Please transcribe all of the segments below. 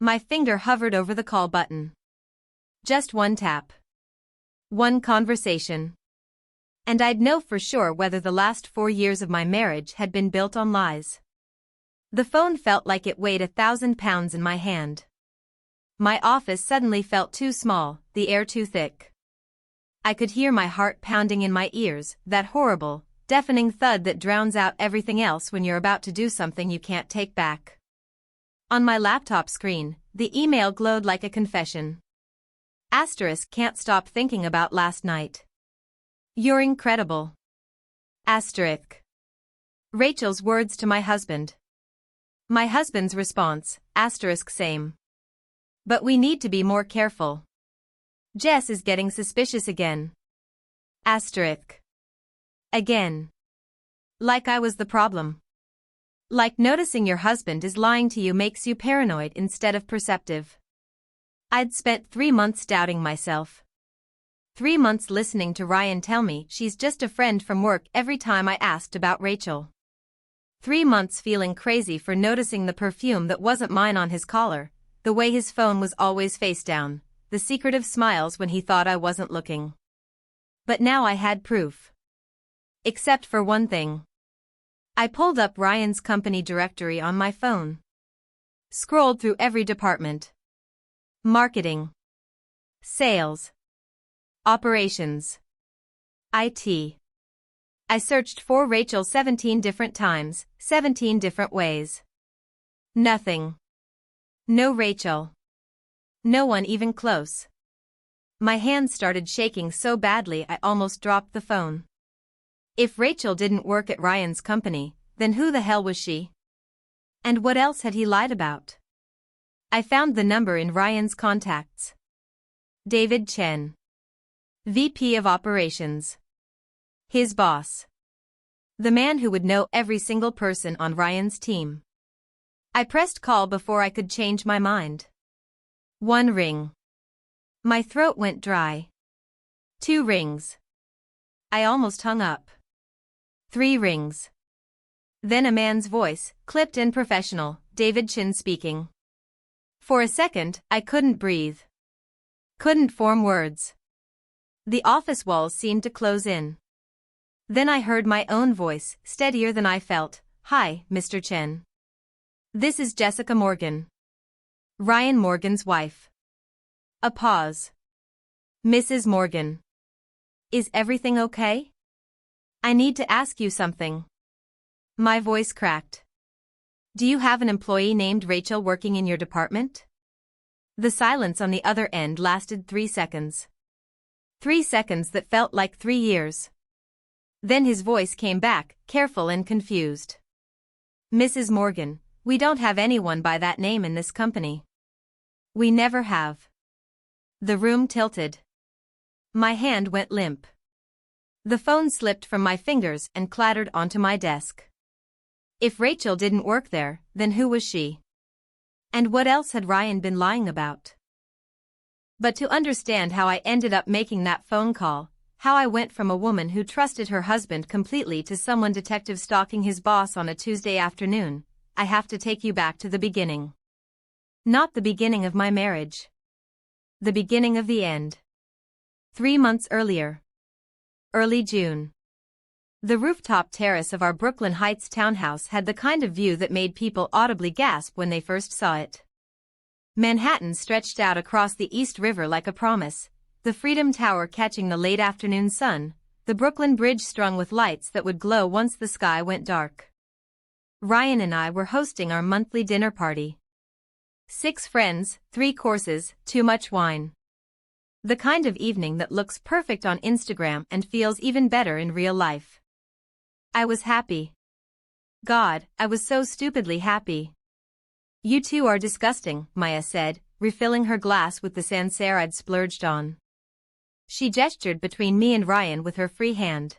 My finger hovered over the call button. Just one tap. One conversation. And I'd know for sure whether the last 4 years of my marriage had been built on lies. The phone felt like it weighed 1,000 pounds in my hand. My office suddenly felt too small, the air too thick. I could hear my heart pounding in my ears, that horrible, deafening thud that drowns out everything else when you're about to do something you can't take back. On my laptop screen, the email glowed like a confession. Asterisk, can't stop thinking about last night. You're incredible. Asterisk. Rachel's words to my husband. My husband's response, asterisk, same. But we need to be more careful. Jess is getting suspicious again. Asterisk. Again. Like I was the problem. Like noticing your husband is lying to you makes you paranoid instead of perceptive. I'd spent 3 months doubting myself. 3 months listening to Ryan tell me she's just a friend from work every time I asked about Rachel. 3 months feeling crazy for noticing the perfume that wasn't mine on his collar, the way his phone was always face down, the secretive smiles when he thought I wasn't looking. But now I had proof. Except for one thing. I pulled up Ryan's company directory on my phone. Scrolled through every department. Marketing. Sales. Operations. IT. I searched for Rachel 17 different times, 17 different ways. Nothing. No Rachel. No one even close. My hands started shaking so badly I almost dropped the phone. If Rachel didn't work at Ryan's company, then who the hell was she? And what else had he lied about? I found the number in Ryan's contacts. David Chen. VP of Operations. His boss. The man who would know every single person on Ryan's team. I pressed call before I could change my mind. 1 ring. My throat went dry. 2 rings. I almost hung up. 3 rings. Then a man's voice, clipped and professional, David Chen speaking. For a second, I couldn't breathe. Couldn't form words. The office walls seemed to close in. Then I heard my own voice, steadier than I felt. Hi, Mr. Chen. This is Jessica Morgan. Ryan Morgan's wife. A pause. Mrs. Morgan. Is everything okay? I need to ask you something. My voice cracked. Do you have an employee named Rachel working in your department? The silence on the other end lasted 3 seconds. 3 seconds that felt like 3 years. Then his voice came back, careful and confused. Mrs. Morgan, we don't have anyone by that name in this company. We never have. The room tilted. My hand went limp. The phone slipped from my fingers and clattered onto my desk. If Rachel didn't work there, then who was she? And what else had Ryan been lying about? But to understand how I ended up making that phone call, how I went from a woman who trusted her husband completely to someone detective stalking his boss on a Tuesday afternoon, I have to take you back to the beginning. Not the beginning of my marriage. The beginning of the end. 3 months earlier. Early June. The rooftop terrace of our Brooklyn Heights townhouse had the kind of view that made people audibly gasp when they first saw it. Manhattan stretched out across the East River like a promise, the Freedom Tower catching the late afternoon sun, the Brooklyn Bridge strung with lights that would glow once the sky went dark. Ryan and I were hosting our monthly dinner party. 6 friends, 3 courses, too much wine. The kind of evening that looks perfect on Instagram and feels even better in real life. I was happy. God, I was so stupidly happy. You two are disgusting, Maya said, refilling her glass with the Sancerre I'd splurged on. She gestured between me and Ryan with her free hand.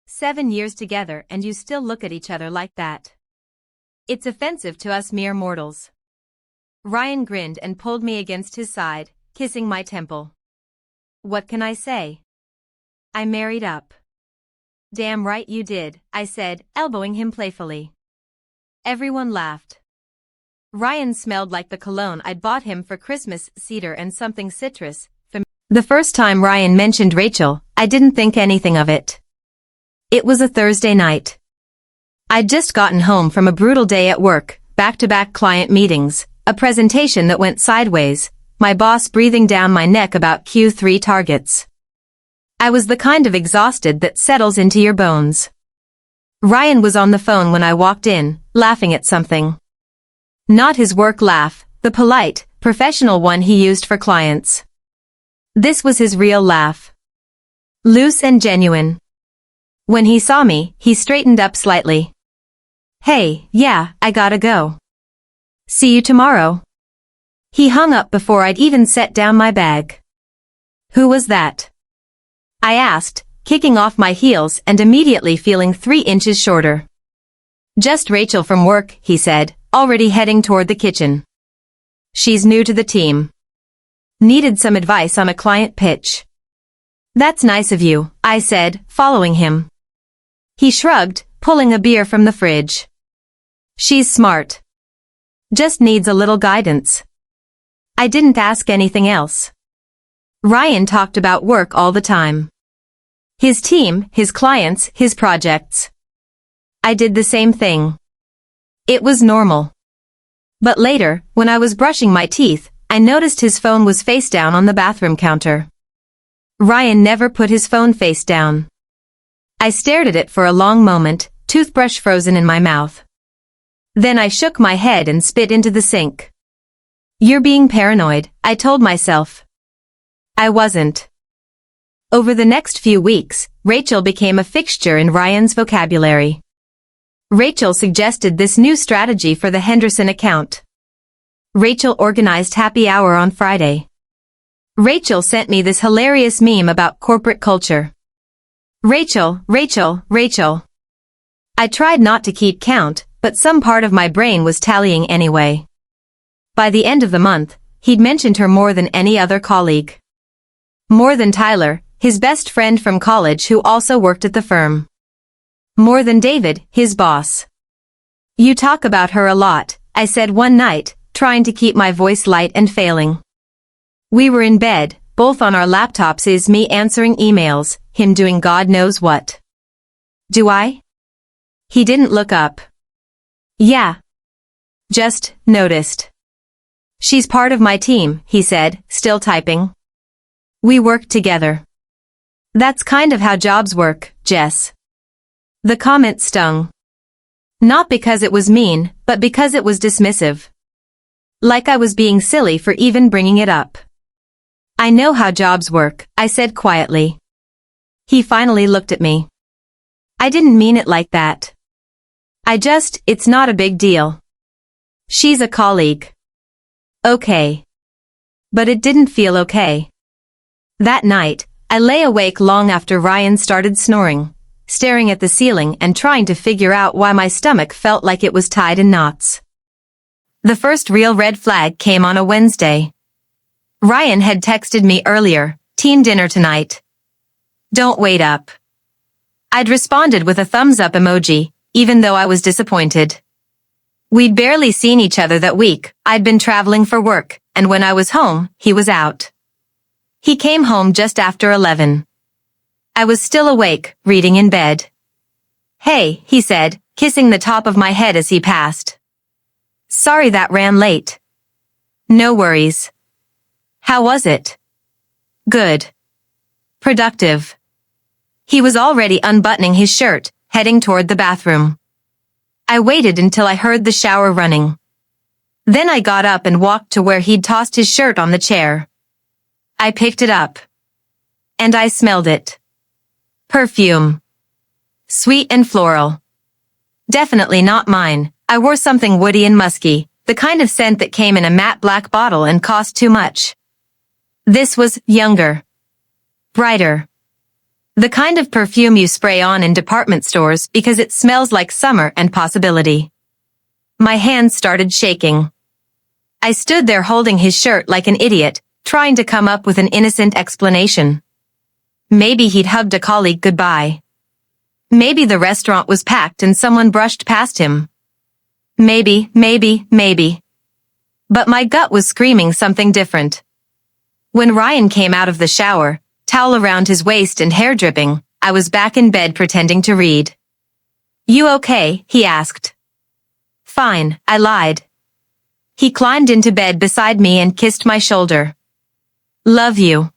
7 years together and you still look at each other like that. It's offensive to us mere mortals. Ryan grinned and pulled me against his side, kissing my temple. What can I say? I married up. Damn right you did, I said, elbowing him playfully. Everyone laughed. Ryan smelled like the cologne I'd bought him for Christmas, cedar and something citrus. The first time Ryan mentioned Rachel, I didn't think anything of it. It was a Thursday night. I'd just gotten home from a brutal day at work, back-to-back client meetings, a presentation that went sideways, my boss breathing down my neck about Q3 targets. I was the kind of exhausted that settles into your bones. Ryan was on the phone when I walked in, laughing at something. Not his work laugh, the polite, professional one he used for clients. This was his real laugh. Loose and genuine. When he saw me, he straightened up slightly. Hey, yeah, I gotta go. See you tomorrow. He hung up before I'd even set down my bag. Who was that? I asked, kicking off my heels and immediately feeling 3 inches shorter. Just Rachel from work, he said, already heading toward the kitchen. She's new to the team. Needed some advice on a client pitch. That's nice of you, I said, following him. He shrugged, pulling a beer from the fridge. She's smart. Just needs a little guidance. I didn't ask anything else. Ryan talked about work all the time. His team, his clients, his projects. I did the same thing. It was normal. But later, when I was brushing my teeth, I noticed his phone was face down on the bathroom counter. Ryan never put his phone face down. I stared at it for a long moment, toothbrush frozen in my mouth. Then I shook my head and spit into the sink. You're being paranoid, I told myself. I wasn't. Over the next few weeks, Rachel became a fixture in Ryan's vocabulary. Rachel suggested this new strategy for the Henderson account. Rachel organized happy hour on Friday. Rachel sent me this hilarious meme about corporate culture. Rachel, Rachel, Rachel. I tried not to keep count, but some part of my brain was tallying anyway. By the end of the month, he'd mentioned her more than any other colleague. More than Tyler, his best friend from college who also worked at the firm. More than David, his boss. You talk about her a lot, I said one night, trying to keep my voice light and failing. We were in bed, both on our laptops, is me answering emails, him doing God knows what. Do I? He didn't look up. Yeah. Just noticed. She's part of my team, he said, still typing. We work together. That's kind of how jobs work, Jess. The comment stung. Not because it was mean, but because it was dismissive. Like I was being silly for even bringing it up. I know how jobs work, I said quietly. He finally looked at me. I didn't mean it like that. It's not a big deal. She's a colleague. Okay. But it didn't feel okay. That night, I lay awake long after Ryan started snoring, staring at the ceiling and trying to figure out why my stomach felt like it was tied in knots. The first real red flag came on a Wednesday. Ryan had texted me earlier, team dinner tonight. Don't wait up. I'd responded with a thumbs up emoji, even though I was disappointed. We'd barely seen each other that week, I'd been traveling for work, and when I was home, he was out. He came home just after 11. I was still awake, reading in bed. Hey, he said, kissing the top of my head as he passed. Sorry that ran late. No worries. How was it? Good. Productive. He was already unbuttoning his shirt, heading toward the bathroom. I waited until I heard the shower running. Then I got up and walked to where he'd tossed his shirt on the chair. I picked it up. And I smelled it. Perfume. Sweet and floral. Definitely not mine. I wore something woody and musky, the kind of scent that came in a matte black bottle and cost too much. This was younger. Brighter. The kind of perfume you spray on in department stores because it smells like summer and possibility. My hands started shaking. I stood there holding his shirt like an idiot, trying to come up with an innocent explanation. Maybe he'd hugged a colleague goodbye. Maybe the restaurant was packed and someone brushed past him. Maybe. But my gut was screaming something different. When Ryan came out of the shower, towel around his waist and hair dripping, I was back in bed pretending to read. "You okay?" he asked. "Fine," I lied. He climbed into bed beside me and kissed my shoulder. "Love you."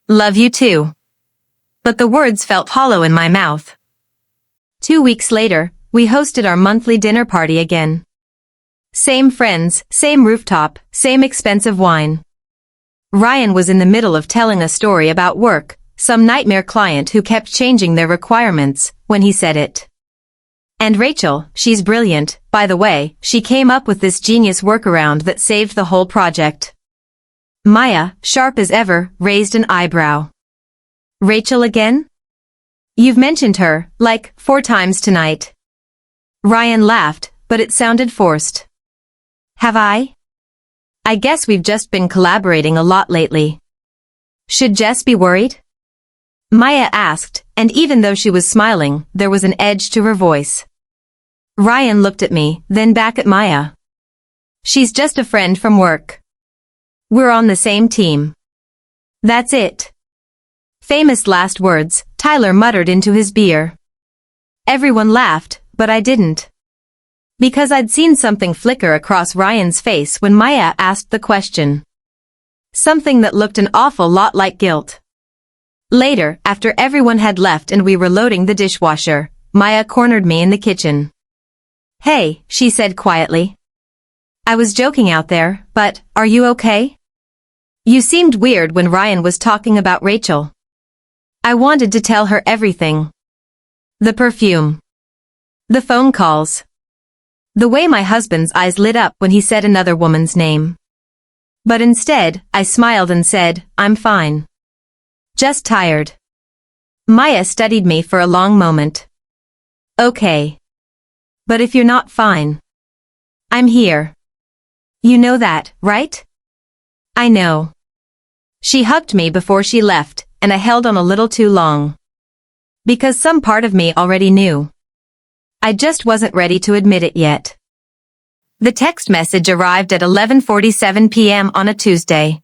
"Love you too." But the words felt hollow in my mouth. 2 weeks later, we hosted our monthly dinner party again. Same friends, same rooftop, same expensive wine. Ryan was in the middle of telling a story about work, some nightmare client who kept changing their requirements, when he said it. And Rachel, she's brilliant, by the way, she came up with this genius workaround that saved the whole project. Maya, sharp as ever, raised an eyebrow. "Rachel again? You've mentioned her, like, 4 times tonight." Ryan laughed, but it sounded forced. "Have I? I guess we've just been collaborating a lot lately." "Should Jess be worried?" Maya asked, and even though she was smiling, there was an edge to her voice. Ryan looked at me, then back at Maya. "She's just a friend from work. We're on the same team. That's it." Famous last words, Tyler muttered into his beer. Everyone laughed, but I didn't. Because I'd seen something flicker across Ryan's face when Maya asked the question. Something that looked an awful lot like guilt. Later, after everyone had left and we were loading the dishwasher, Maya cornered me in the kitchen. "Hey," she said quietly. "I was joking out there, but, are you okay? You seemed weird when Ryan was talking about Rachel." I wanted to tell her everything. The perfume. The phone calls. The way my husband's eyes lit up when he said another woman's name. But instead, I smiled and said, "I'm fine. Just tired." Maya studied me for a long moment. "Okay. But if you're not fine, I'm here. You know that, right?" "I know." She hugged me before she left, and I held on a little too long. Because some part of me already knew. I just wasn't ready to admit it yet. The text message arrived at 11:47 p.m. on a Tuesday.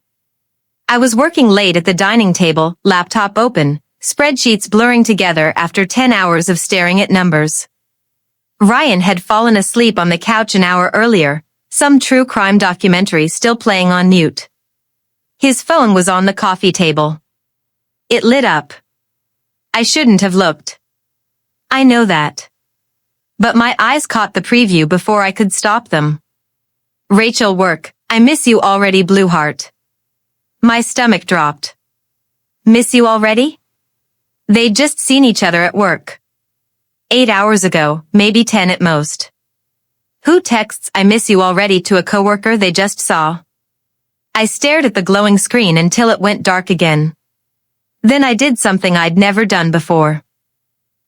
I was working late at the dining table, laptop open, spreadsheets blurring together after 10 hours of staring at numbers. Ryan had fallen asleep on the couch an hour earlier, some true crime documentary still playing on mute. His phone was on the coffee table. It lit up. I shouldn't have looked. I know that. But my eyes caught the preview before I could stop them. "Rachel work, I miss you already blue heart." My stomach dropped. "Miss you already?" They'd just seen each other at work. 8 hours ago, maybe 10 at most. Who texts "I miss you already" to a coworker they just saw? I stared at the glowing screen until it went dark again. Then I did something I'd never done before.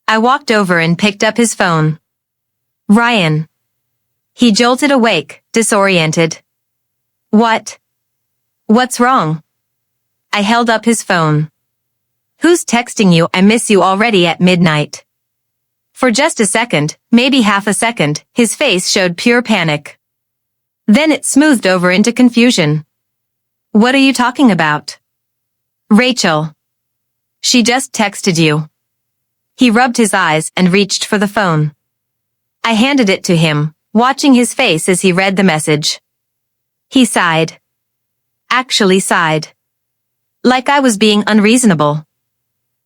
I walked over and picked up his phone. "Ryan." He jolted awake, disoriented. "What? What's wrong?" I held up his phone. "Who's texting you 'I miss you already' at midnight?" For just a second, maybe half a second, his face showed pure panic. Then it smoothed over into confusion. "What are you talking about?" "Rachel. She just texted you." He rubbed his eyes and reached for the phone. I handed it to him, watching his face as he read the message. He sighed. Actually sighed. Like I was being unreasonable.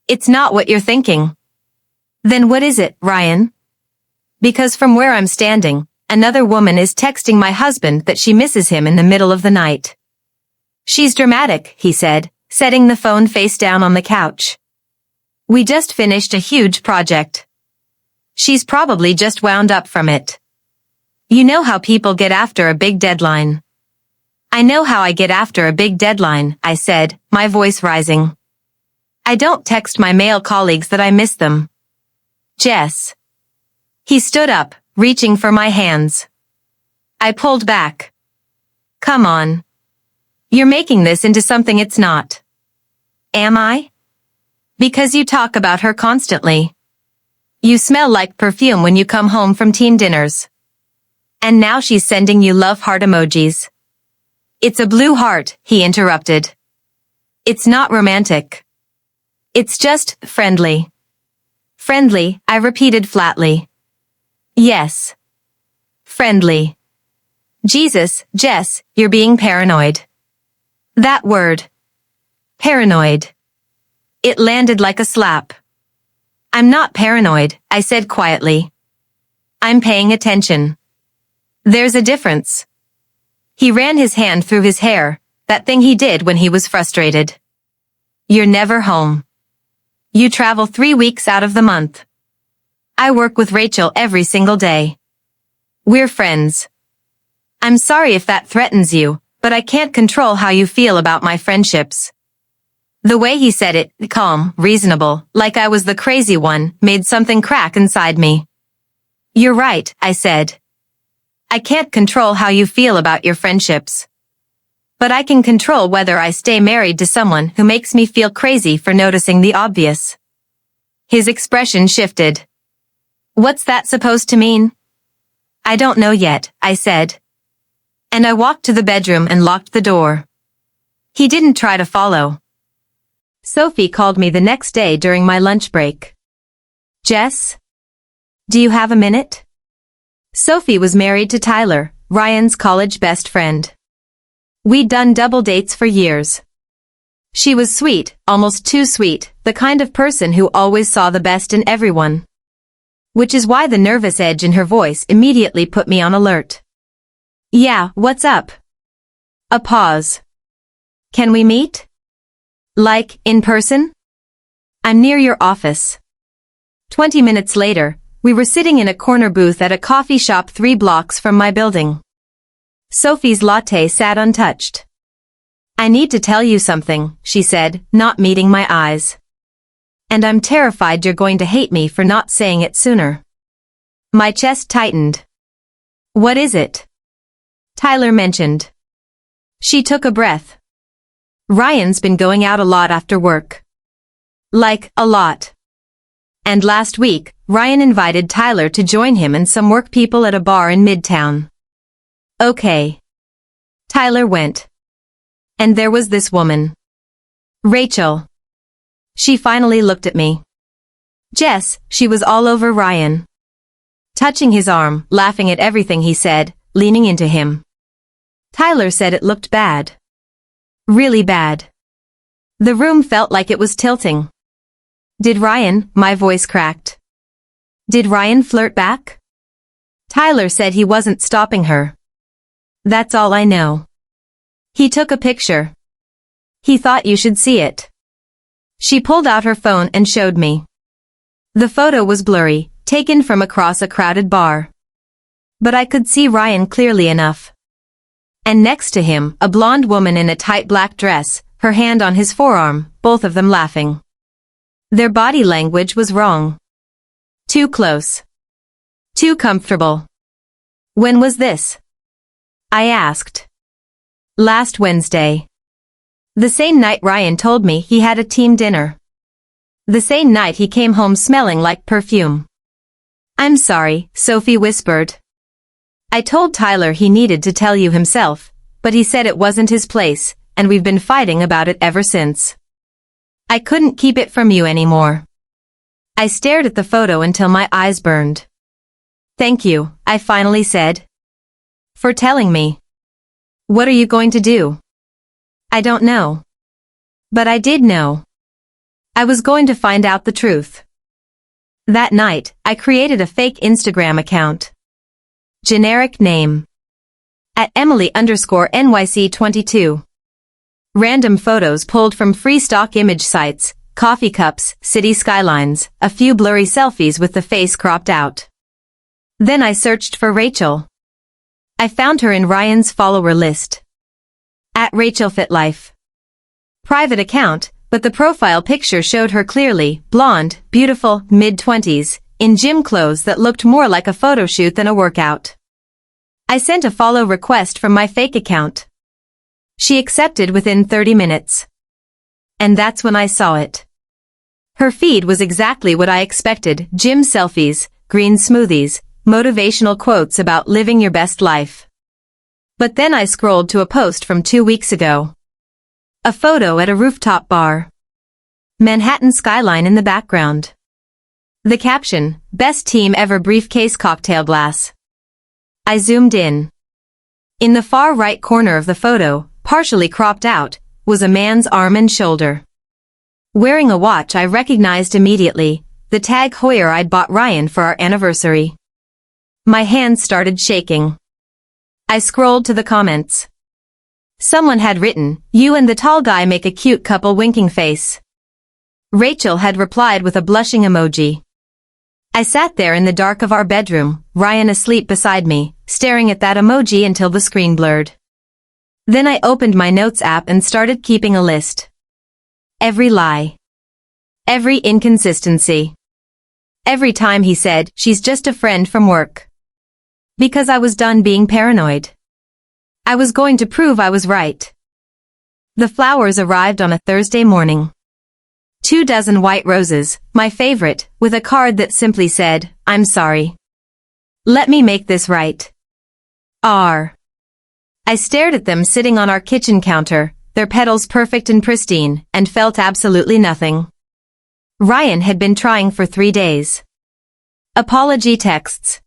"It's not what you're thinking." "Then what is it, Ryan?" Because from where I'm standing, another woman is texting my husband that she misses him in the middle of the night. "She's dramatic," he said, setting the phone face down on the couch. "We just finished a huge project. She's probably just wound up from it. You know how people get after a big deadline." "I know how I get after a big deadline," I said, my voice rising. "I don't text my male colleagues that I miss them." "Jess." He stood up, reaching for my hands. I pulled back. "Come on. You're making this into something it's not." "Am I?" "Because you talk about her constantly. You smell like perfume when you come home from team dinners. And now she's sending you love heart emojis." It's a blue heart, he interrupted. It's not romantic. It's just friendly. Friendly, I repeated flatly. Yes. Friendly. Jesus, Jess, you're being paranoid. That word. Paranoid. It landed like a slap. I'm not paranoid, I said quietly. I'm paying attention. There's a difference. He ran his hand through his hair, that thing he did when he was frustrated. You're never home. You travel 3 weeks out of the month. I work with Rachel every single day. We're friends. I'm sorry if that threatens you, but I can't control how you feel about my friendships. The way he said it, calm, reasonable, like I was the crazy one, made something crack inside me. You're right, I said. I can't control how you feel about your friendships. But I can control whether I stay married to someone who makes me feel crazy for noticing the obvious. His expression shifted. What's that supposed to mean? I don't know yet, I said. And I walked to the bedroom and locked the door. He didn't try to follow. Sophie called me the next day during my lunch break. Jess? Do you have a minute? Sophie was married to Tyler, Ryan's college best friend. We'd done double dates for years. She was sweet, almost too sweet, the kind of person who always saw the best in everyone. Which is why the nervous edge in her voice immediately put me on alert. Yeah, what's up? A pause. Can we meet? Like, in person? I'm near your office. 20 minutes later, we were sitting in a corner booth at a coffee shop 3 blocks from my building. Sophie's latte sat untouched. I need to tell you something, she said, not meeting my eyes. And I'm terrified you're going to hate me for not saying it sooner. My chest tightened. What is it? Tyler mentioned. She took a breath. Ryan's been going out a lot after work. Like, a lot. And last week, Ryan invited Tyler to join him and some work people at a bar in Midtown. Okay. Tyler went. And there was this woman. Rachel. She finally looked at me. Jess, she was all over Ryan. Touching his arm, laughing at everything he said, leaning into him. Tyler said it looked bad. Really bad. The room felt like it was tilting. Did Ryan, my voice cracked. Did Ryan flirt back? Tyler said he wasn't stopping her. That's all I know. He took a picture. He thought you should see it. She pulled out her phone and showed me. The photo was blurry, taken from across a crowded bar. But I could see Ryan clearly enough. And next to him, a blonde woman in a tight black dress, her hand on his forearm, both of them laughing. Their body language was wrong. Too close. Too comfortable. When was this? I asked. Last Wednesday. The same night Ryan told me he had a team dinner. The same night he came home smelling like perfume. I'm sorry, Sophie whispered. I told Tyler he needed to tell you himself, but he said it wasn't his place, and we've been fighting about it ever since. I couldn't keep it from you anymore. I stared at the photo until my eyes burned. Thank you, I finally said. For telling me. What are you going to do? I don't know. But I did know. I was going to find out the truth. That night, I created a fake Instagram account. Generic name. At Emily_NYC22. Random photos pulled from free stock image sites, coffee cups, city skylines, a few blurry selfies with the face cropped out. Then I searched for Rachel. I found her in Ryan's follower list. At @RachelFitLife. Private account, but the profile picture showed her clearly, blonde, beautiful, mid-20s, in gym clothes that looked more like a photo shoot than a workout. I sent a follow request from my fake account. She accepted within 30 minutes. And that's when I saw it. Her feed was exactly what I expected, gym selfies, green smoothies, motivational quotes about living your best life. But then I scrolled to a post from 2 weeks ago. A photo at a rooftop bar. Manhattan skyline in the background. The caption, "Best team ever briefcase cocktail glass." I zoomed in. In the far right corner of the photo, partially cropped out, was a man's arm and shoulder. Wearing a watch I recognized immediately, the Tag Heuer I'd bought Ryan for our anniversary. My hands started shaking. I scrolled to the comments. Someone had written, "You and the tall guy make a cute couple winking face." Rachel had replied with a blushing emoji. I sat there in the dark of our bedroom, Ryan asleep beside me, staring at that emoji until the screen blurred. Then I opened my notes app and started keeping a list. Every lie. Every inconsistency. Every time he said, "She's just a friend from work." Because I was done being paranoid. I was going to prove I was right. The flowers arrived on a Thursday morning. 2 dozen white roses, my favorite, with a card that simply said, "I'm sorry. Let me make this right." R. I stared at them sitting on our kitchen counter, their petals perfect and pristine, and felt absolutely nothing. Ryan had been trying for 3 days. Apology texts.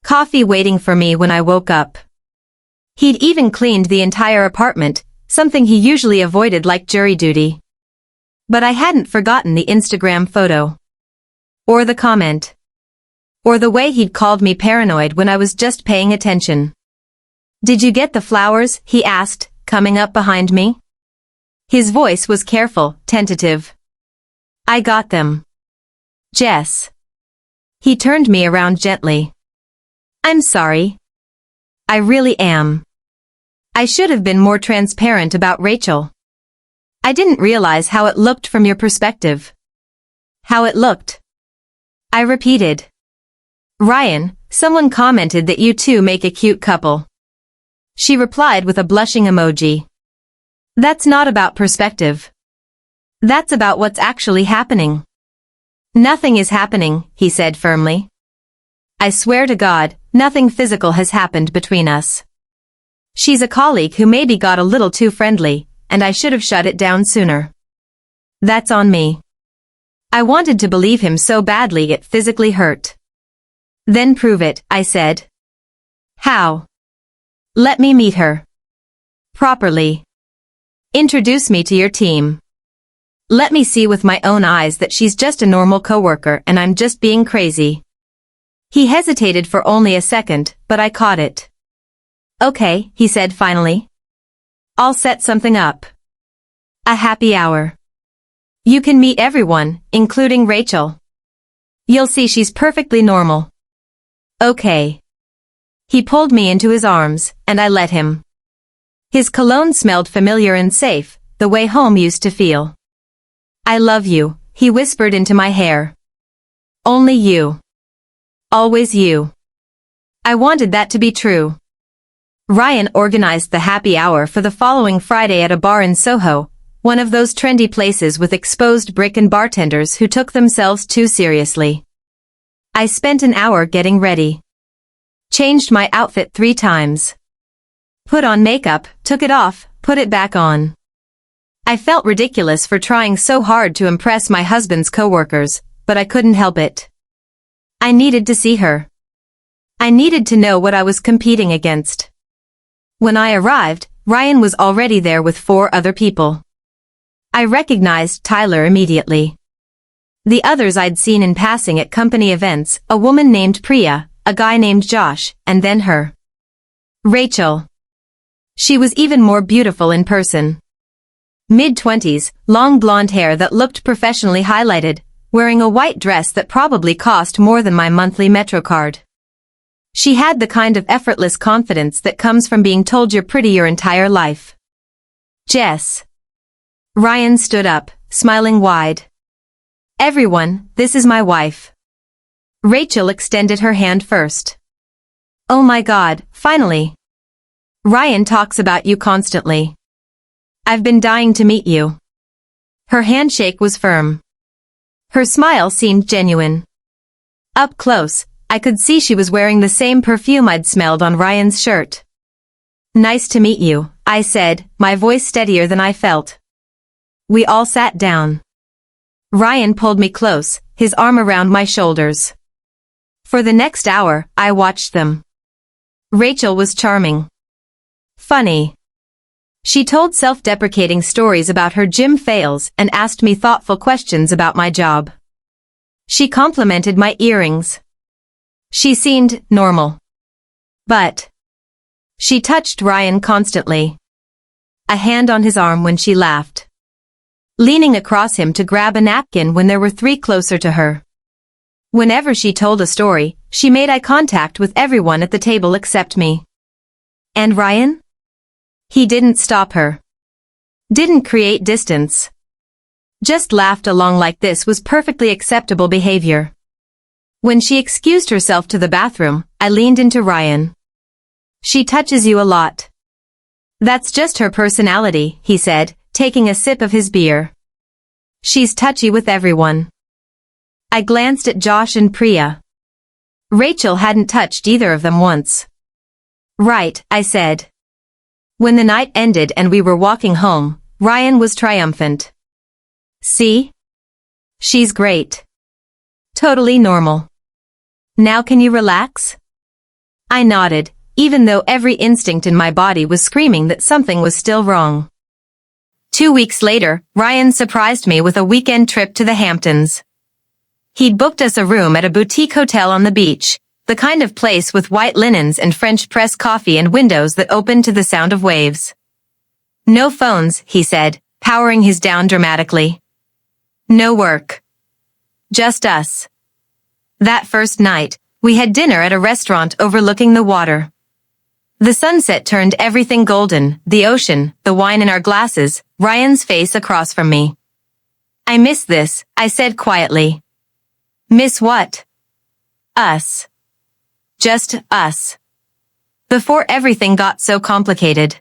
Coffee waiting for me when I woke up. He'd even cleaned the entire apartment, something he usually avoided like jury duty. But I hadn't forgotten the Instagram photo. Or the comment. Or the way he'd called me paranoid when I was just paying attention. "Did you get the flowers?" he asked, coming up behind me. His voice was careful, tentative. "I got them. Jess." He turned me around gently. "I'm sorry. I really am. I should have been more transparent about Rachel. I didn't realize how it looked from your perspective." "How it looked?" I repeated. "Ryan, someone commented that you two make a cute couple." She replied with a blushing emoji. "That's not about perspective. That's about what's actually happening." "Nothing is happening," he said firmly. "I swear to God, nothing physical has happened between us. She's a colleague who maybe got a little too friendly, and I should have shut it down sooner. That's on me." I wanted to believe him so badly it physically hurt. "Then prove it," I said. "How?" "Let me meet her. Properly. Introduce me to your team. Let me see with my own eyes that she's just a normal coworker and I'm just being crazy." He hesitated for only a second, but I caught it. "Okay," he said finally. "I'll set something up. A happy hour. You can meet everyone, including Rachel. You'll see she's perfectly normal." "Okay." He pulled me into his arms, and I let him. His cologne smelled familiar and safe, the way home used to feel. "I love you," he whispered into my hair. "Only you. Always you." I wanted that to be true. Ryan organized the happy hour for the following Friday at a bar in Soho, one of those trendy places with exposed brick and bartenders who took themselves too seriously. I spent an hour getting ready. Changed my outfit 3 times. Put on makeup, took it off, put it back on. I felt ridiculous for trying so hard to impress my husband's coworkers, but I couldn't help it. I needed to see her. I needed to know what I was competing against. When I arrived, Ryan was already there with 4 other people. I recognized Tyler immediately. The others I'd seen in passing at company events, a woman named Priya, a guy named Josh, and then her. Rachel. She was even more beautiful in person. Mid-20s, long blonde hair that looked professionally highlighted, wearing a white dress that probably cost more than my monthly Metro card. She had the kind of effortless confidence that comes from being told you're pretty your entire life. "Jess." Ryan stood up, smiling wide. "Everyone, this is my wife." Rachel extended her hand first. "Oh my God, finally. Ryan talks about you constantly. I've been dying to meet you." Her handshake was firm. Her smile seemed genuine. Up close, I could see she was wearing the same perfume I'd smelled on Ryan's shirt. Nice to meet you, I said, my voice steadier than I felt. We all sat down. Ryan pulled me close, his arm around my shoulders. For the next hour, I watched them. Rachel was charming. Funny. She told self-deprecating stories about her gym fails and asked me thoughtful questions about my job. She complimented my earrings. She seemed normal. But she touched Ryan constantly. A hand on his arm when she laughed. Leaning across him to grab a napkin when there were three closer to her. Whenever she told a story, she made eye contact with everyone at the table except me. And Ryan? He didn't stop her. Didn't create distance. Just laughed along like this was perfectly acceptable behavior. When she excused herself to the bathroom, I leaned into Ryan. She touches you a lot. That's just her personality, he said, taking a sip of his beer. She's touchy with everyone. I glanced at Josh and Priya. Rachel hadn't touched either of them once. Right, I said. When the night ended and we were walking home, Ryan was triumphant. See? She's great. Totally normal. Now can you relax? I nodded, even though every instinct in my body was screaming that something was still wrong. 2 weeks later, Ryan surprised me with a weekend trip to the Hamptons. He'd booked us a room at a boutique hotel on the beach, the kind of place with white linens and French press coffee and windows that opened to the sound of waves. No phones, he said, powering his down dramatically. No work. Just us. That first night, we had dinner at a restaurant overlooking the water. The sunset turned everything golden, the ocean, the wine in our glasses, Ryan's face across from me. I miss this, I said quietly. Miss what? Us. Just us. Before everything got so complicated.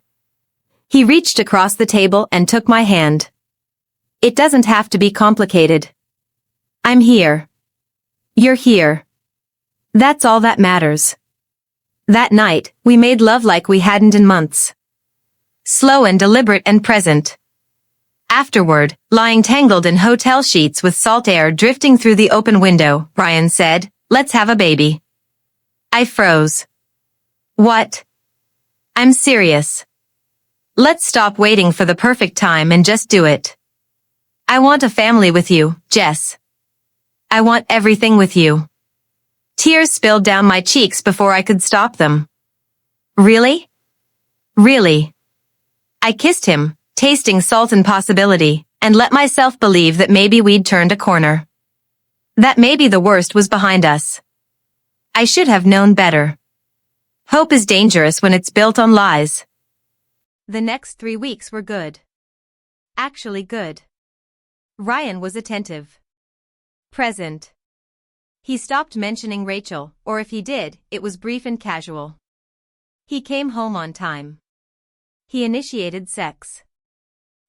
He reached across the table and took my hand. It doesn't have to be complicated. I'm here. You're here. That's all that matters. That night, we made love like we hadn't in months. Slow and deliberate and present. Afterward, lying tangled in hotel sheets with salt air drifting through the open window, Ryan said, "Let's have a baby." I froze. What? I'm serious. Let's stop waiting for the perfect time and just do it. I want a family with you, Jess. I want everything with you. Tears spilled down my cheeks before I could stop them. Really? Really? I kissed him, tasting salt and possibility, and let myself believe that maybe we'd turned a corner. That maybe the worst was behind us. I should have known better. Hope is dangerous when it's built on lies. The next 3 weeks were good. Actually good. Ryan was attentive. Present. He stopped mentioning Rachel, or if he did, it was brief and casual. He came home on time. He initiated sex.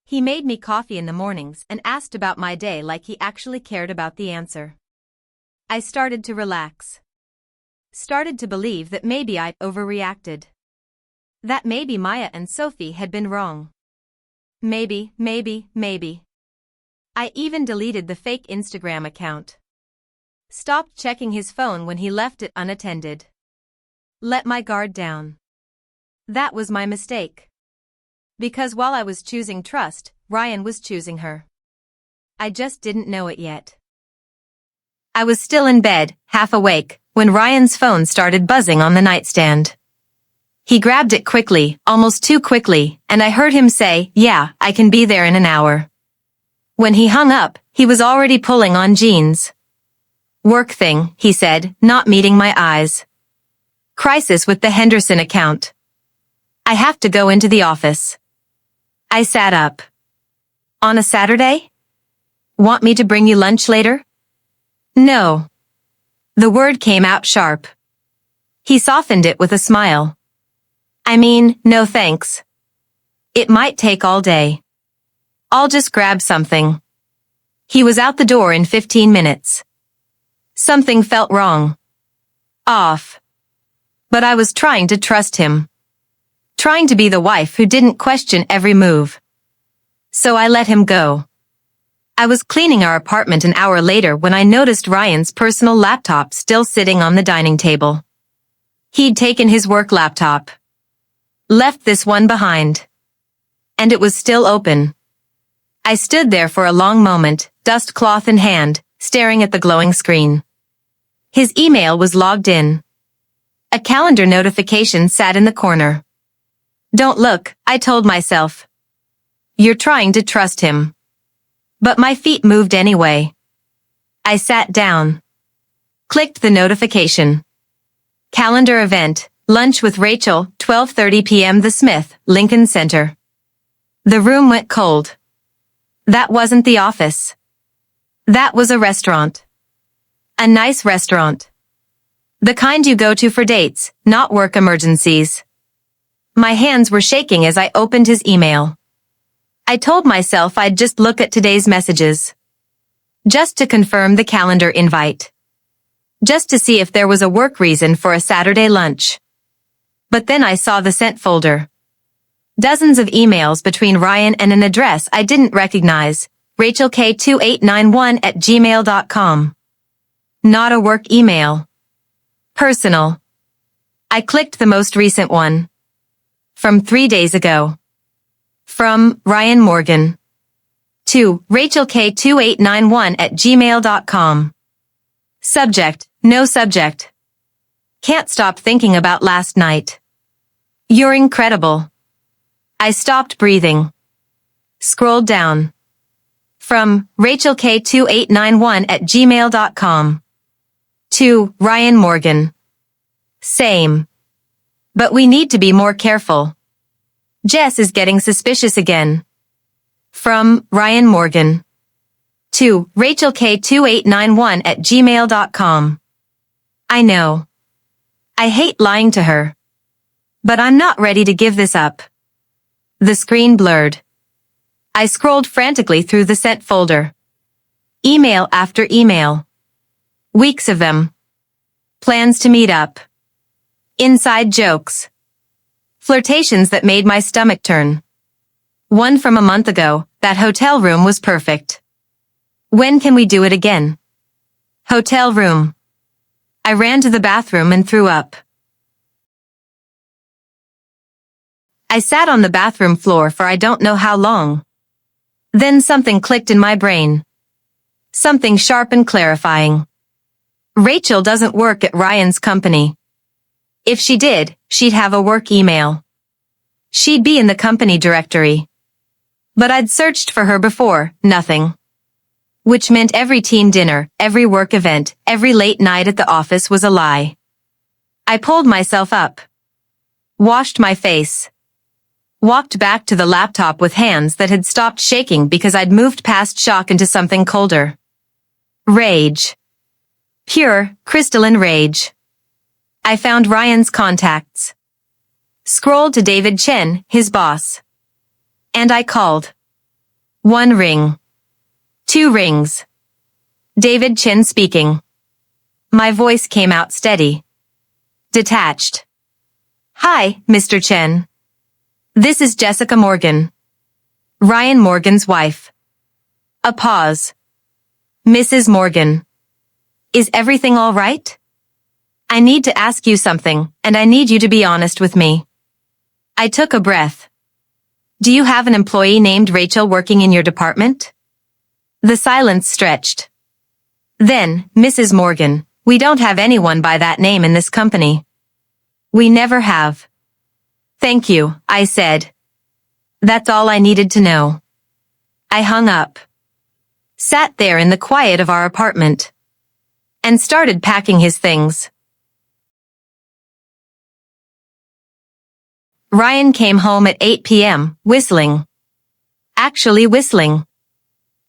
He made me coffee in the mornings and asked about my day like he actually cared about the answer. I started to relax. Started to believe that maybe I'd overreacted. That maybe Maya and Sophie had been wrong. Maybe. I even deleted the fake Instagram account. Stopped checking his phone when he left it unattended. Let my guard down. That was my mistake. Because while I was choosing trust, Ryan was choosing her. I just didn't know it yet. I was still in bed, half awake, when Ryan's phone started buzzing on the nightstand. He grabbed it quickly, almost too quickly, and I heard him say, "Yeah, I can be there in an hour." When he hung up, he was already pulling on jeans. Work thing, he said, not meeting my eyes. Crisis with the Henderson account. I have to go into the office. I sat up. On a Saturday? Want me to bring you lunch later? No. The word came out sharp. He softened it with a smile. I mean, no thanks. It might take all day. I'll just grab something. He was out the door in 15 minutes. Something felt wrong. Off. But I was trying to trust him. trying to be the wife who didn't question every move. So I let him go. I was cleaning our apartment an hour later when I noticed Ryan's personal laptop still sitting on the dining table. He'd taken his work laptop. Left this one behind. And it was still open. I stood there for a long moment, dust cloth in hand, staring at the glowing screen. His email was logged in. A calendar notification sat in the corner. Don't look, I told myself. You're trying to trust him. But my feet moved anyway. I sat down. Clicked the notification. Calendar event, lunch with Rachel, 12:30 p.m. The Smith, Lincoln Center. The room went cold. That wasn't the office. That was a restaurant. A nice restaurant. The kind you go to for dates, not work emergencies. My hands were shaking as I opened his email. I told myself I'd just look at today's messages. Just to confirm the calendar invite. Just to see if there was a work reason for a Saturday lunch. But then I saw the sent folder. Dozens of emails between Ryan and an address I didn't recognize, rachelk2891@gmail.com. Not a work email. Personal. I clicked the most recent one. From 3 days ago. From Ryan Morgan. To rachelk2891@gmail.com. Subject, no subject. Can't stop thinking about last night. You're incredible. I stopped breathing. Scrolled down. From rachelk2891@gmail.com. To Ryan Morgan. Same. But we need to be more careful. Jess is getting suspicious again. From Ryan Morgan. To rachelk2891@gmail.com. I know. I hate lying to her. But I'm not ready to give this up. The screen blurred. I scrolled frantically through the sent folder. Email after email. Weeks of them. Plans to meet up. Inside jokes. Flirtations that made my stomach turn. One from a month ago, that hotel room was perfect. When can we do it again? Hotel room. I ran to the bathroom and threw up. I sat on the bathroom floor for I don't know how long. Then something clicked in my brain. Something sharp and clarifying. Rachel doesn't work at Ryan's company. If she did, she'd have a work email. She'd be in the company directory. But I'd searched for her before, nothing. Which meant every team dinner, every work event, every late night at the office was a lie. I pulled myself up. Washed my face. Walked back to the laptop with hands that had stopped shaking because I'd moved past shock into something colder. Rage. Pure, crystalline rage. I found Ryan's contacts. Scrolled to David Chen, his boss. And I called. 1 ring. 2 rings. David Chen speaking. My voice came out steady. Detached. Hi, Mr. Chen. This is Jessica Morgan. Ryan Morgan's wife. A pause. Mrs. Morgan. Is everything all right? I need to ask you something, and I need you to be honest with me. I took a breath. Do you have an employee named Rachel working in your department? The silence stretched. Then, Mrs. Morgan, we don't have anyone by that name in this company. We never have. Thank you, I said. That's all I needed to know. I hung up. Sat there in the quiet of our apartment. And started packing his things. Ryan came home at 8 p.m., whistling. Actually whistling.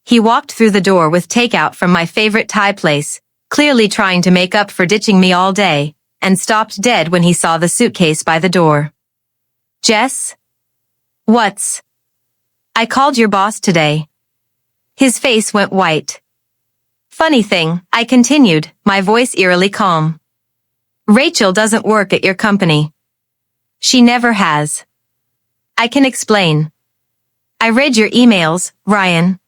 He walked through the door with takeout from my favorite Thai place, clearly trying to make up for ditching me all day, and stopped dead when he saw the suitcase by the door. Jess? What's? I called your boss today. His face went white. Funny thing, I continued, my voice eerily calm. Rachel doesn't work at your company. She never has. I can explain. I read your emails, Ryan.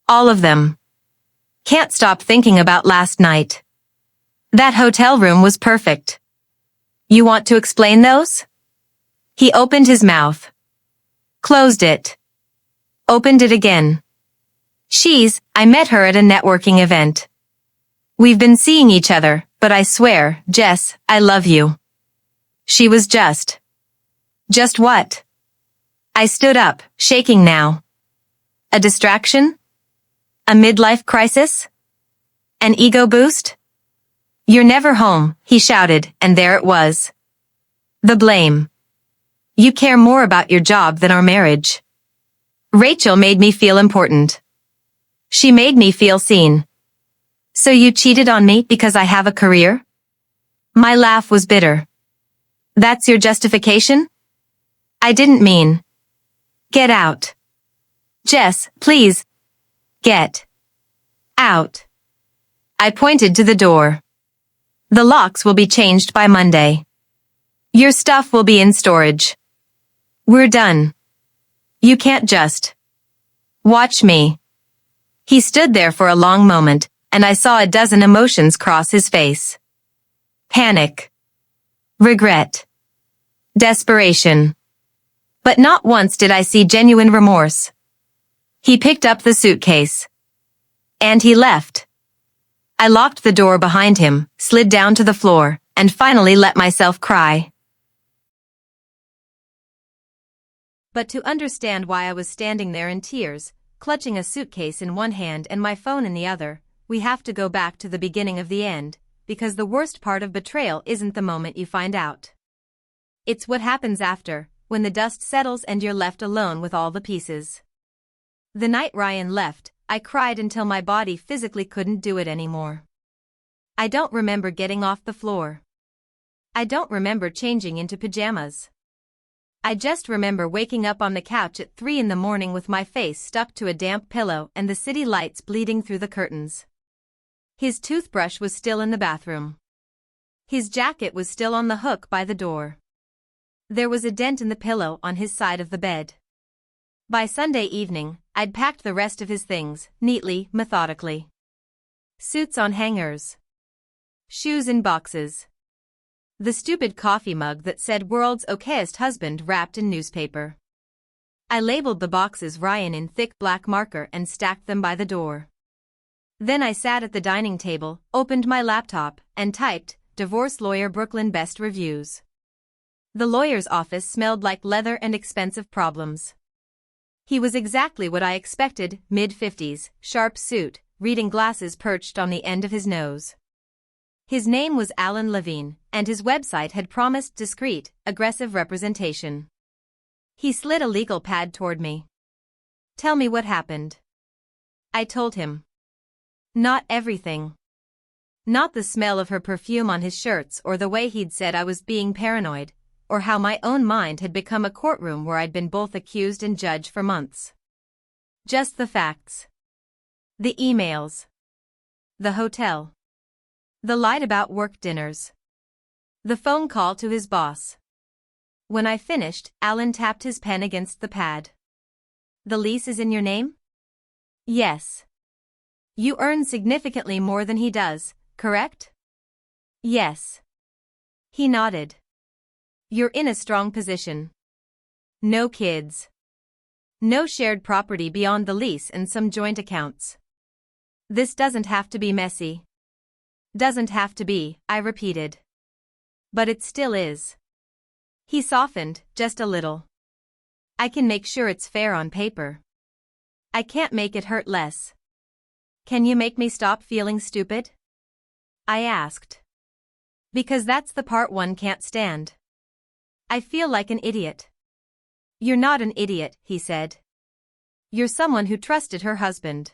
All of them. Can't stop thinking about last night. That hotel room was perfect. You want to explain those? He opened his mouth. Closed it. Opened it again. I met her at a networking event. We've been seeing each other, but I swear, Jess, I love you. She was just. Just what? I stood up, shaking now. A distraction? A midlife crisis? An ego boost? You're never home, he shouted, and there it was. The blame. You care more about your job than our marriage. Rachel made me feel important. She made me feel seen. So you cheated on me because I have a career? My laugh was bitter. That's your justification? I didn't mean. Get out. Jess, please. Get out. I pointed to the door. The locks will be changed by Monday. Your stuff will be in storage. We're done. You can't just. Watch me. He stood there for a long moment, and I saw a dozen emotions cross his face. Panic. Regret. Desperation. But not once did I see genuine remorse. He picked up the suitcase. And he left. I locked the door behind him, slid down to the floor, and finally let myself cry. But to understand why I was standing there in tears, clutching a suitcase in one hand and my phone in the other, we have to go back to the beginning of the end, because the worst part of betrayal isn't the moment you find out. It's what happens after, when the dust settles and you're left alone with all the pieces. The night Ryan left, I cried until my body physically couldn't do it anymore. I don't remember getting off the floor. I don't remember changing into pajamas. I just remember waking up on the couch at 3 a.m. with my face stuck to a damp pillow and the city lights bleeding through the curtains. His toothbrush was still in the bathroom. His jacket was still on the hook by the door. There was a dent in the pillow on his side of the bed. By Sunday evening, I'd packed the rest of his things, neatly, methodically. Suits on hangers. Shoes in boxes. The stupid coffee mug that said "World's Okayest Husband" wrapped in newspaper. I labeled the boxes Ryan in thick black marker and stacked them by the door. Then I sat at the dining table, opened my laptop, and typed, "Divorce Lawyer Brooklyn Best Reviews." The lawyer's office smelled like leather and expensive problems. He was exactly what I expected, mid-50s, sharp suit, reading glasses perched on the end of his nose. His name was Alan Levine, and his website had promised discreet, aggressive representation. He slid a legal pad toward me. Tell me what happened. I told him. Not everything. Not the smell of her perfume on his shirts or the way he'd said I was being paranoid, or how my own mind had become a courtroom where I'd been both accused and judge for months. Just the facts. The emails. The hotel. The lied about work dinners. The phone call to his boss. When I finished, Alan tapped his pen against the pad. The lease is in your name? Yes. You earn significantly more than he does, correct? Yes. He nodded. You're in a strong position. No kids. No shared property beyond the lease and some joint accounts. This doesn't have to be messy. Doesn't have to be, I repeated. But it still is. He softened, just a little. I can make sure it's fair on paper. I can't make it hurt less. Can you make me stop feeling stupid? I asked. Because that's the part one can't stand. I feel like an idiot. You're not an idiot, he said. You're someone who trusted her husband.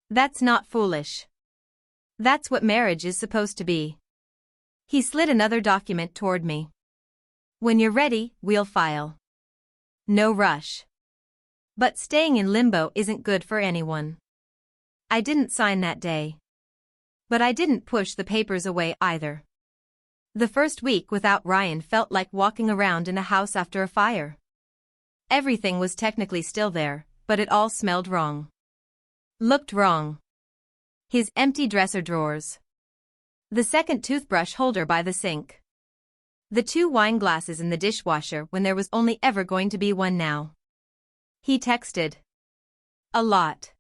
That's not foolish. That's what marriage is supposed to be. He slid another document toward me. When you're ready, we'll file. No rush. But staying in limbo isn't good for anyone. I didn't sign that day. But I didn't push the papers away either. The first week without Ryan felt like walking around in a house after a fire. Everything was technically still there, but it all smelled wrong. Looked wrong. His empty dresser drawers. The second toothbrush holder by the sink. The 2 wine glasses in the dishwasher when there was only ever going to be one now. He texted. A lot.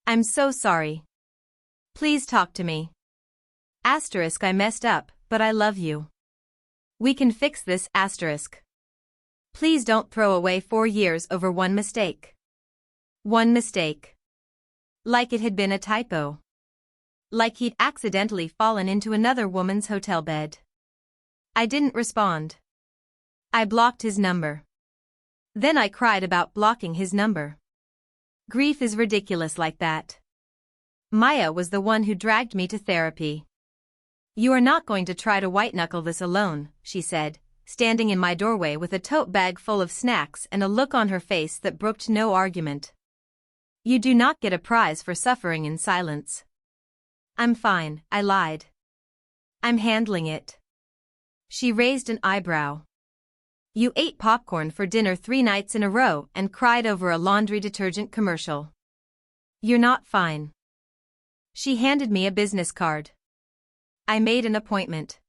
I'm so sorry. Please talk to me. Asterisk, I messed up, but I love you. We can fix this, asterisk. Please don't throw away 4 years over one mistake. One mistake. Like it had been a typo. Like he'd accidentally fallen into another woman's hotel bed. I didn't respond. I blocked his number. Then I cried about blocking his number. Grief is ridiculous like that. Maya was the one who dragged me to therapy. You are not going to try to white-knuckle this alone, she said, standing in my doorway with a tote bag full of snacks and a look on her face that brooked no argument. You do not get a prize for suffering in silence. I'm fine, I lied. I'm handling it. She raised an eyebrow. You ate popcorn for dinner 3 nights in a row and cried over a laundry detergent commercial. You're not fine. She handed me a business card. I made an appointment.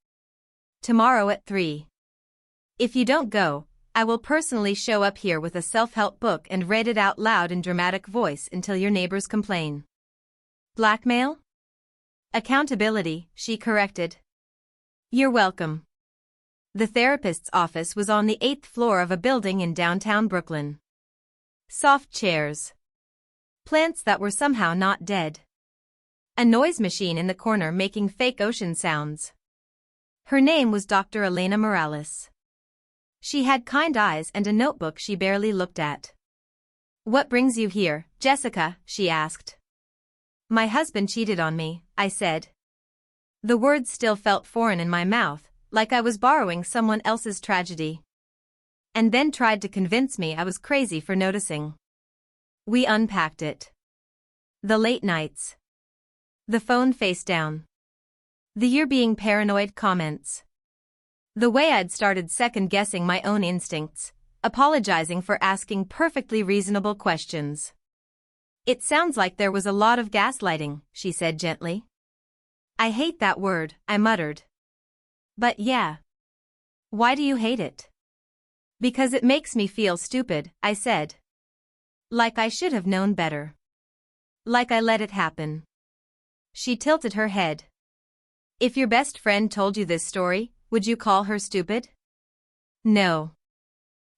Tomorrow at 3. If you don't go, I will personally show up here with a self-help book and read it out loud in dramatic voice until your neighbors complain. Blackmail? Accountability, she corrected. You're welcome. The therapist's office was on the 8th floor of a building in downtown Brooklyn. Soft chairs. Plants that were somehow not dead. A noise machine in the corner making fake ocean sounds. Her name was Dr. Elena Morales. She had kind eyes and a notebook she barely looked at. What brings you here, Jessica? She asked. My husband cheated on me, I said. The words still felt foreign in my mouth, like I was borrowing someone else's tragedy. And then tried to convince me I was crazy for noticing. We unpacked it. The late nights. The phone face down. The "you're being paranoid" comments. The way I'd started second-guessing my own instincts, apologizing for asking perfectly reasonable questions. It sounds like there was a lot of gaslighting, she said gently. I hate that word, I muttered. But yeah. Why do you hate it? Because it makes me feel stupid, I said. Like I should have known better. Like I let it happen. She tilted her head. If your best friend told you this story, would you call her stupid? No.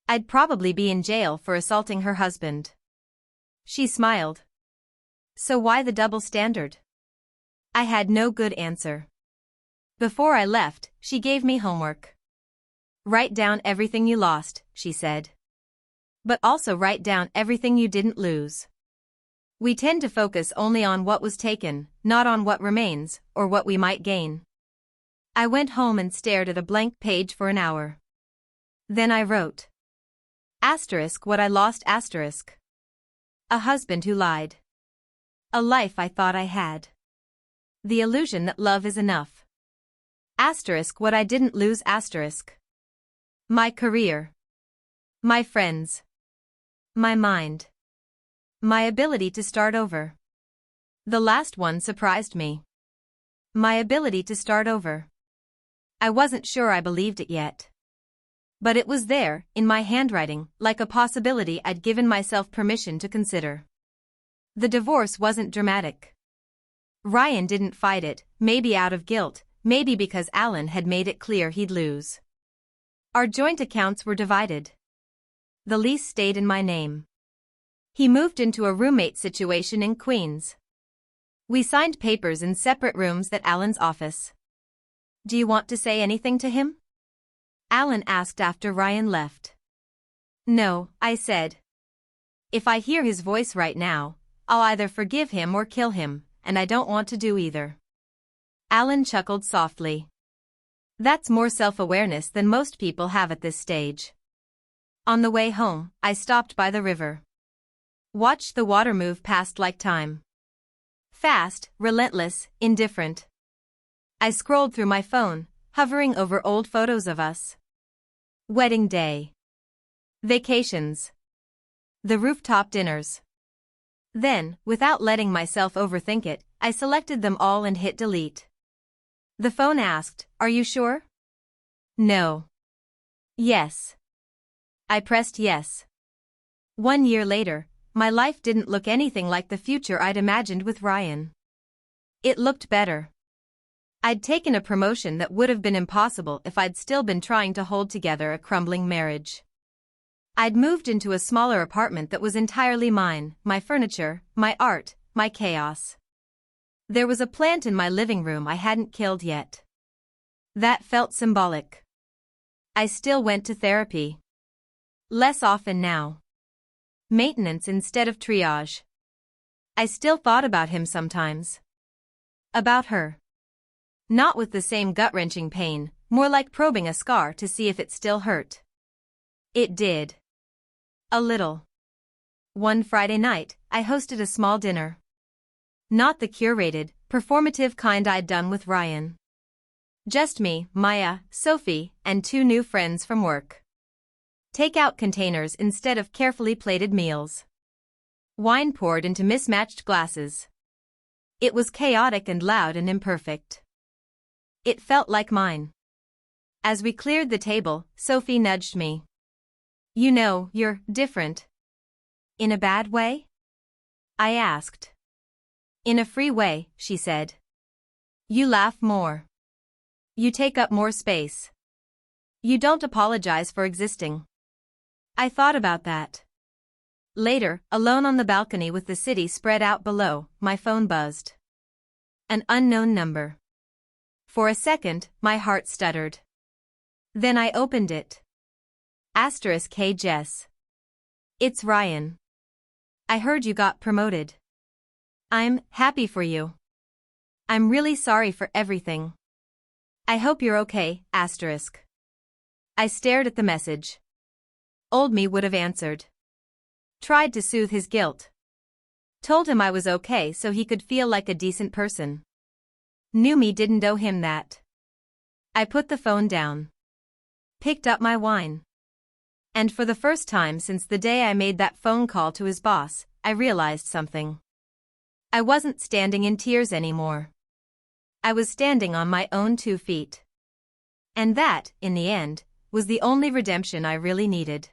I'd probably be in jail for assaulting her husband. She smiled. So why the double standard? I had no good answer. Before I left, she gave me homework. Write down everything you lost, she said. But also write down everything you didn't lose. We tend to focus only on what was taken, not on what remains, or what we might gain. I went home and stared at a blank page for an hour. Then I wrote. Asterisk what I lost asterisk. A husband who lied. A life I thought I had. The illusion that love is enough. Asterisk what I didn't lose asterisk. My career. My friends. My mind. My ability to start over. The last one surprised me. My ability to start over. I wasn't sure I believed it yet. But it was there, in my handwriting, like a possibility I'd given myself permission to consider. The divorce wasn't dramatic. Ryan didn't fight it, maybe out of guilt, maybe because Alan had made it clear he'd lose. Our joint accounts were divided. The lease stayed in my name. He moved into a roommate situation in Queens. We signed papers in separate rooms at Alan's office. Do you want to say anything to him? Alan asked after Ryan left. No, I said. If I hear his voice right now, I'll either forgive him or kill him, and I don't want to do either. Alan chuckled softly. That's more self-awareness than most people have at this stage. On the way home, I stopped by the river. Watched the water move past like time. Fast, relentless, indifferent. I scrolled through my phone, hovering over old photos of us. Wedding day. Vacations. The rooftop dinners. Then, without letting myself overthink it, I selected them all and hit delete. The phone asked, "Are you sure?" No. Yes. I pressed yes. 1 year later, my life didn't look anything like the future I'd imagined with Ryan. It looked better. I'd taken a promotion that would have been impossible if I'd still been trying to hold together a crumbling marriage. I'd moved into a smaller apartment that was entirely mine, my furniture, my art, my chaos. There was a plant in my living room I hadn't killed yet. That felt symbolic. I still went to therapy. Less often now. Maintenance instead of triage. I still thought about him sometimes. About her. Not with the same gut-wrenching pain, more like probing a scar to see if it still hurt. It did. A little. One Friday night, I hosted a small dinner. Not the curated, performative kind I'd done with Ryan. Just me, Maya, Sophie, and 2 new friends from work. Take-out containers instead of carefully plated meals. Wine poured into mismatched glasses. It was chaotic and loud and imperfect. It felt like mine. As we cleared the table, Sophie nudged me. "You know, you're different." "In a bad way?" I asked. "In a free way," she said. "You laugh more. You take up more space. You don't apologize for existing." I thought about that. Later, alone on the balcony with the city spread out below, my phone buzzed. An unknown number. For a second, my heart stuttered. Then I opened it. *K Jess. It's Ryan. I heard you got promoted. I'm happy for you. I'm really sorry for everything. I hope you're okay, *. I stared at the message. Old me would have answered. Tried to soothe his guilt. Told him I was okay so he could feel like a decent person. New me didn't owe him that. I put the phone down. Picked up my wine. And for the first time since the day I made that phone call to his boss, I realized something. I wasn't standing in tears anymore. I was standing on my own 2 feet. And that, in the end, was the only redemption I really needed.